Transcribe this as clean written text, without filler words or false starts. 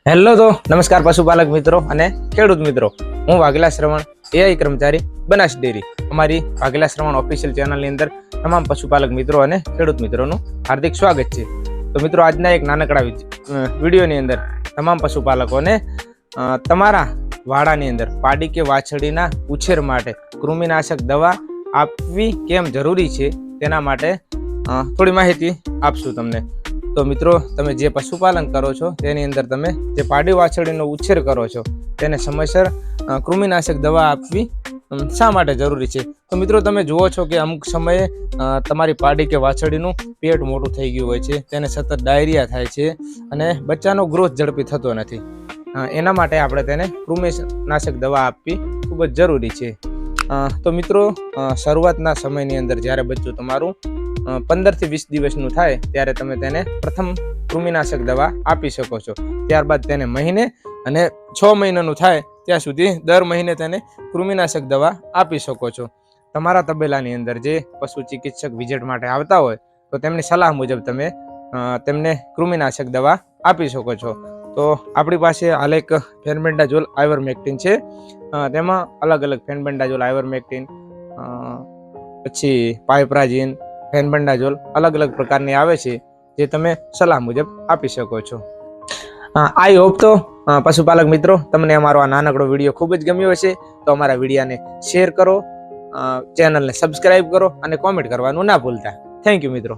Hello તો નમસ્કાર પશુપાલક મિત્રો અને ખેડૂત મિત્રો, હું વાઘેલા શ્રવણ એઆઈ કર્મચારી બનાસ ડેરી અમારી વાઘેલા શ્રવણ ઓફિશિયલ ચેનલની અંદર તમામ પશુપાલક મિત્રો અને ખેડૂત મિત્રોનું હાર્દિક સ્વાગત છે. તો મિત્રો, આજના એક નાનકડા વિડીયોની અંદર તમામ પશુપાલકોને તમારા વાડાની અંદર પાડી કે વાછરડીના ઉછેર માટે કૃમિનાશક દવા આપવી કેમ જરૂરી છે તેના માટે થોડી માહિતી આપશું તમને. તો મિત્રો, તમે જે પશુપાલન કરો છો તેની અંદર તમે જે પાડી વાછરડીનો ઉછેર કરો છો તેને સમયસર કૃમિનાશક દવા આપવી શા માટે જરૂરી છે? તો મિત્રો, તમે જુઓ છો કે અમુક સમયે તમારી પાડી કે વાછરડીનું પેટ મોટું થઈ ગયું હોય છે, તેને સતત ડાયરિયા થાય છે અને બચ્ચાનો ગ્રોથ ઝડપી થતો નથી. એના માટે આપણે તેને કૃમિનાશક દવા આપવી ખૂબ જ જરૂરી છે. તો મિત્રો, શરૂઆતના સમયની અંદર જ્યારે બચ્ચું તમારું 15 થી 20 દિવસનું થાય ત્યારે તમે તેને પ્રથમ કૃમિનાશક દવા આપી શકો છો. ત્યારબાદ તેને મહિને અને 6 મહિનાનું થાય ત્યાં સુધી દર મહિને તેને કૃમિનાશક દવા આપી શકો છો. તમારા તબેલાની અંદર જે પશુ ચિકિત્સક વિઝિટ માટે આવતા હોય તો તેમની સલાહ મુજબ તમે તેમને કૃમિનાશક દવા આપી શકો છો. તો આપણી પાસે હાલ એક ફેનબેન્ડાઝોલ આઇવરમેક્ટિન છે. તેમાં અલગ અલગ ફેનબેન્ડાઝોલ આઇવરમેક્ટિન, પછી પાઇપ્રાઝિન, ફેનબેન્ડાઝોલ અલગ અલગ પ્રકારની આવે છે જે તમે સલાહ મુજબ આપી શકો છો. આઈ હોપ તો પશુપાલક મિત્રો, તમને અમારો આ નાનકડો વિડીયો ખૂબ જ ગમ્યો હશે. તો અમારા વિડીયાને શેર કરો, ચેનલને સબસ્ક્રાઇબ કરો અને કોમેન્ટ કરવાનું ના ભૂલતા. થેન્ક યુ મિત્રો.